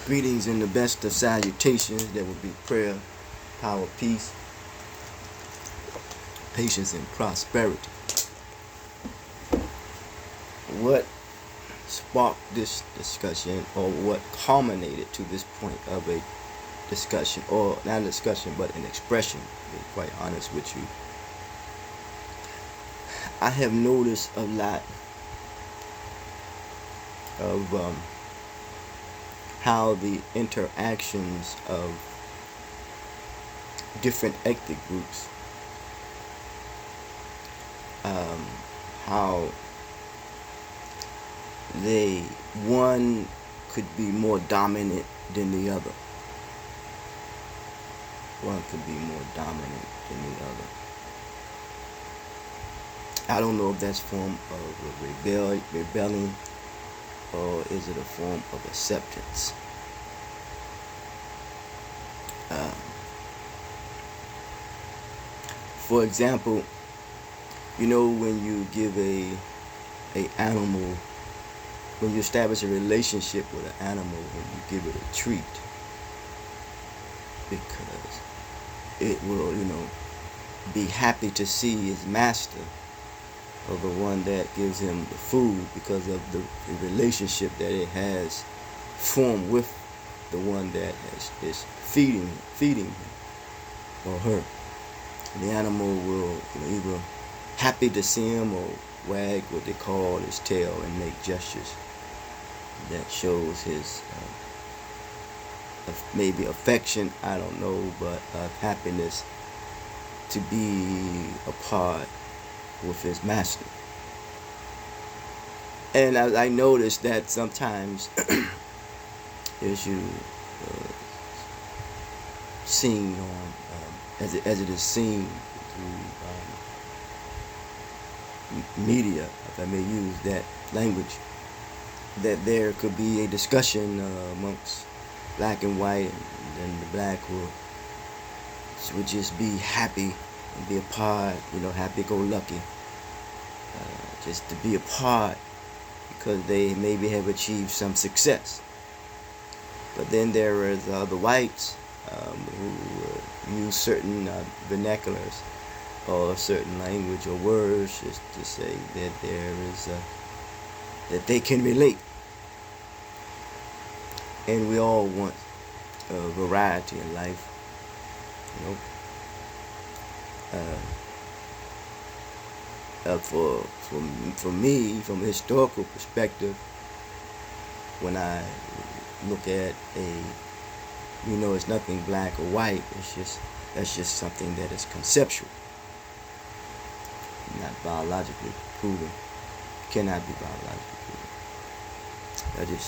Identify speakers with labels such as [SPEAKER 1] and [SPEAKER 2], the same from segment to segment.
[SPEAKER 1] Greetings and the best of salutations. That would be prayer, power, peace, patience, and prosperity. What sparked this discussion, or what culminated to this point of a discussion, or not a discussion, but an expression, to be quite honest with you? I have noticed a lot of how the interactions of different ethnic groups, how one could be more dominant than the other. One could be more dominant than the other. I don't know if that's a form of rebelling, or is it a form of acceptance? For example, when you give a animal, when you establish a relationship with an animal, and you give it a treat, because it will, be happy to see its master, or the one that gives him the food, because of the relationship that it has formed with the one that is feeding him or her. And the animal will either happy to see him, or wag what they call his tail and make gestures that shows his maybe affection, I don't know, but happiness to be apart with his master. And I noticed that sometimes as you seen on as it is seen through media, if I may use that language, that there could be a discussion amongst black and white, and then the black would just be happy and be apart, happy-go-lucky, just to be apart because they maybe have achieved some success. But then there is the whites who use certain vernaculars or certain language or words just to say that there is that they can relate. And we all want variety in life, for me, from a historical perspective, when I look at it's nothing black or white. That's just something that is conceptual, not biologically proven. Cannot be biologically proven.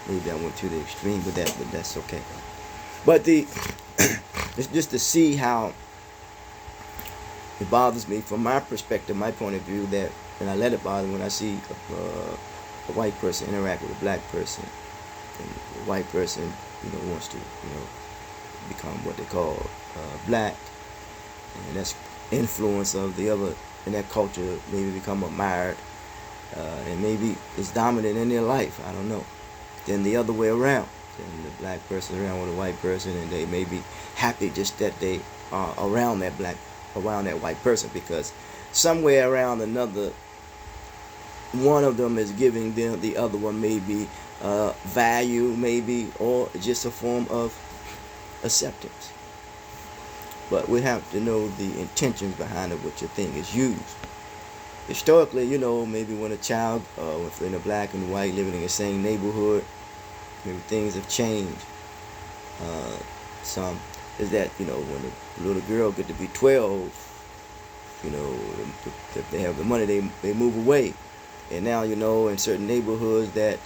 [SPEAKER 1] Maybe I went to the extreme with that, but that's okay. But it's just to see how it bothers me from my perspective, my point of view, that, and I let it bother me when I see a white person interact with a black person, and the white person, wants to, become what they call black, and that's influence of the other in that culture, maybe become admired, and maybe it's dominant in their life, I don't know. Then the other way around, then the black person around with a white person, and they may be happy just that they are around that white person, because somewhere around another, one of them is giving them the other one maybe value, maybe, or just a form of acceptance. But we have to know the intentions behind it, which your thing is used. Historically, maybe when a child, if they're in a black and white living in the same neighborhood, maybe things have changed. Some is that, when a little girl get to be 12, if they have the money, they move away. And now, in certain neighborhoods that,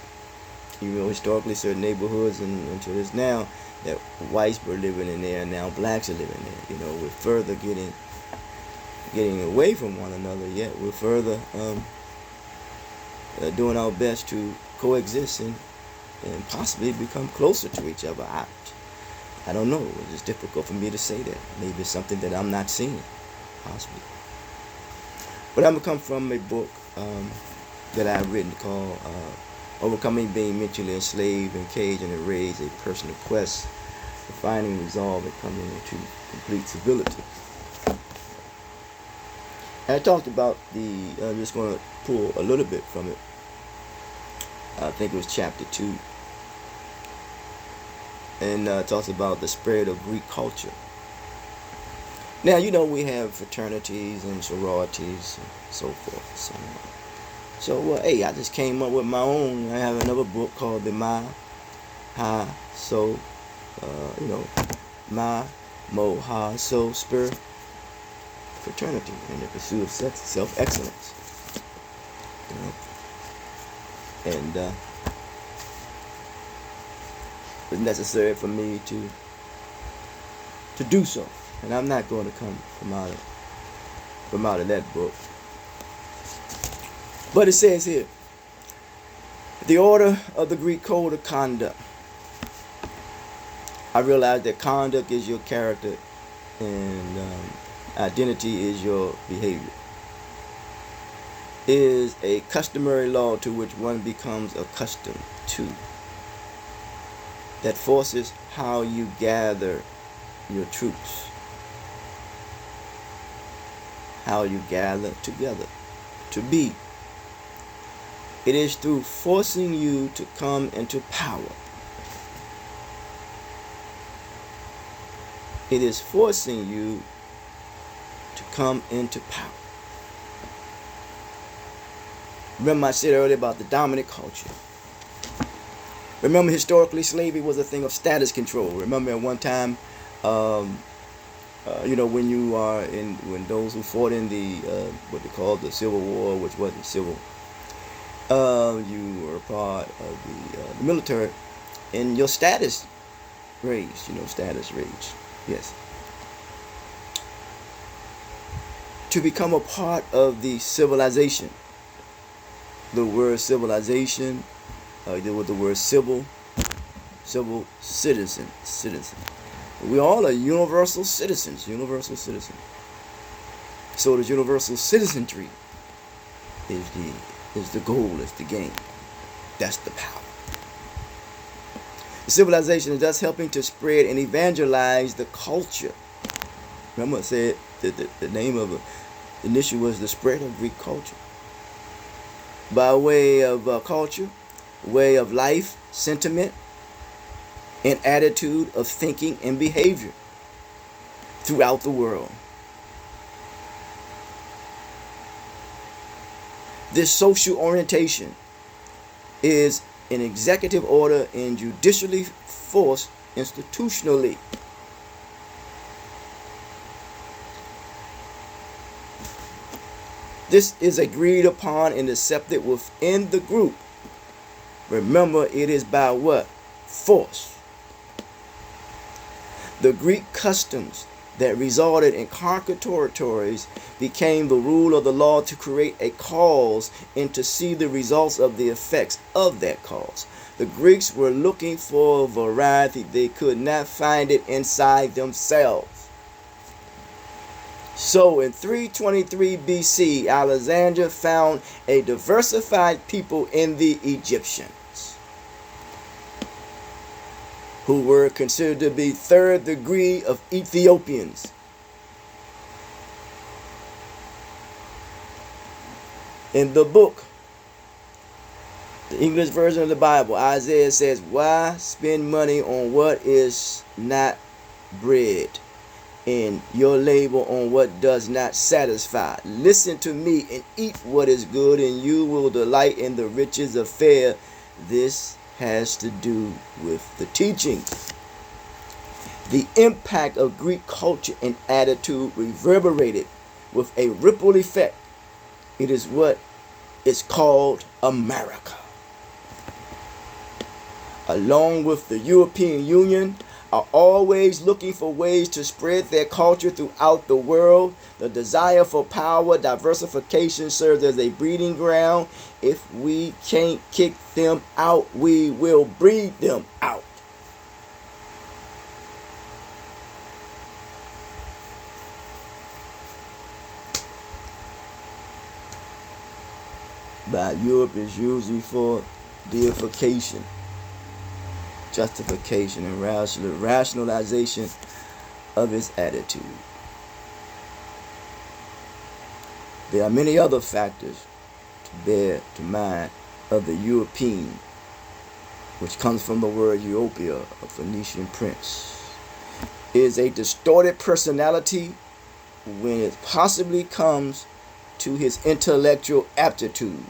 [SPEAKER 1] historically certain neighborhoods, and until this now, that whites were living in there, and now blacks are living there. We're further getting away from one another, yet we're further doing our best to coexist and possibly become closer to each other. I don't know. It's difficult for me to say that. Maybe it's something that I'm not seeing, possibly. But I'm going to come from a book that I've written called Overcoming being mentally enslaved, encaged, and enraged, a personal quest for finding resolve and coming into complete civility. And I talked about I'm just going to pull a little bit from it. I think it was chapter 2. And talks about the spread of Greek culture. Now, we have fraternities and sororities and so forth. So, hey, I just came up with my own. I have another book called the Ma Ha So, Ma Mo Ha So Spirit Fraternity in the pursuit of self-excellence. And it's necessary for me to do so. And I'm not going to come from out of that book. But it says here, the order of the Greek code of conduct. I realize that conduct is your character and identity is your behavior. Is a customary law to which one becomes accustomed to. That forces how you gather your troops. How you gather together to be. It is through forcing you to come into power. It is forcing you to come into power. Remember I said earlier about the dominant culture. Remember historically slavery was a thing of status control. Remember at one time, when those who fought in the what they called the Civil War, which wasn't civil, you were part of the military, and your status raised. Status raised. Yes. To become a part of the civilization. The word civilization, with the word civil citizen. We all are universal citizens. So the universal citizenry is the goal, is the game. That's the power. The civilization is thus helping to spread and evangelize the culture. Remember I said that the name of the initial was the spread of Greek culture. By way of culture, way of life, sentiment, and attitude of thinking and behavior throughout the world. This social orientation is an executive order and judicially forced institutionally. This is agreed upon and accepted within the group. Remember, it is by what? Force. The Greek customs that resulted in conquered territories became the rule of the law to create a cause and to see the results of the effects of that cause. The Greeks were looking for variety. They could not find it inside themselves. So in 323 BC, Alexander found a diversified people in the Egyptians, who were considered to be third degree of Ethiopians. In the book, the English version of the Bible, Isaiah says, why spend money on what is not bread, and your labor on what does not satisfy? Listen to me and eat what is good, and you will delight in the riches of fare. This has to do with the teaching. The impact of Greek culture and attitude reverberated with a ripple effect. It is what is called America. Along with the European Union, are always looking for ways to spread their culture throughout the world. The desire for power, diversification serves as a breeding ground. If we can't kick them out, we will breed them out. By Europe is usually for deification, justification, and rationalization of his attitude. There are many other factors to bear to mind of the European, which comes from the word Ethiopia, a Phoenician prince. It is a distorted personality when it possibly comes to his intellectual aptitude.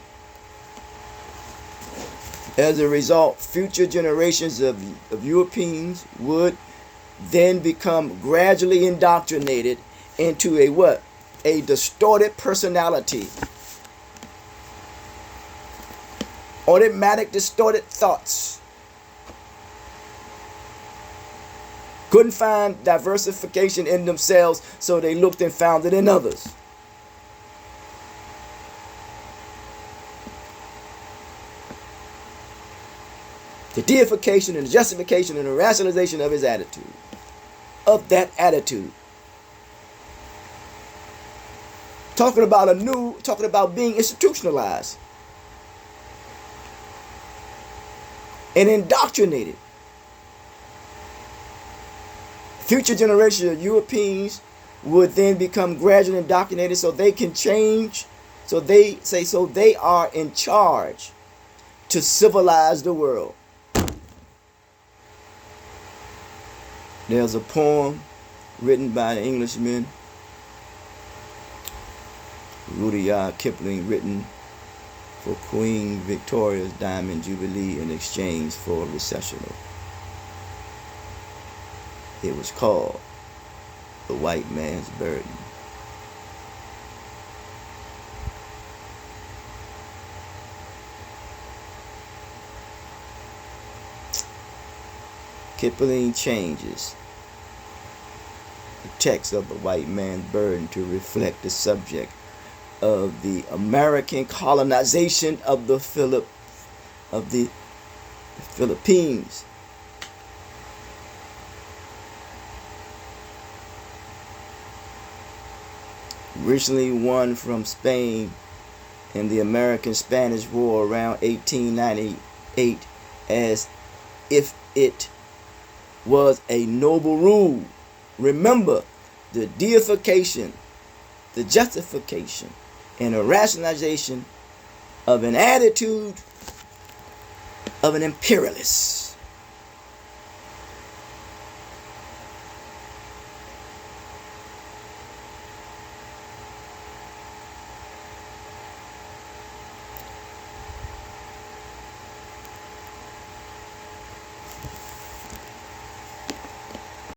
[SPEAKER 1] As a result, future generations of Europeans would then become gradually indoctrinated into a what? A distorted personality. Automatic distorted thoughts. Couldn't find diversification in themselves, so they looked and found it in others. The deification and the justification and the rationalization of his attitude. Of that attitude. Talking about being institutionalized and indoctrinated. Future generations of Europeans would then become gradually indoctrinated so they can change, so they are in charge to civilize the world. There's a poem written by an Englishman, Rudyard Kipling, written for Queen Victoria's Diamond Jubilee in exchange for a recessional. It was called The White Man's Burden. Kipling changes the text of The White Man's Burden to reflect the subject of the American colonization of the Philippines. Recently won from Spain in the American-Spanish War around 1898, as if it was a noble rule. Remember, the deification, the justification, and the rationalization of an attitude of an imperialist.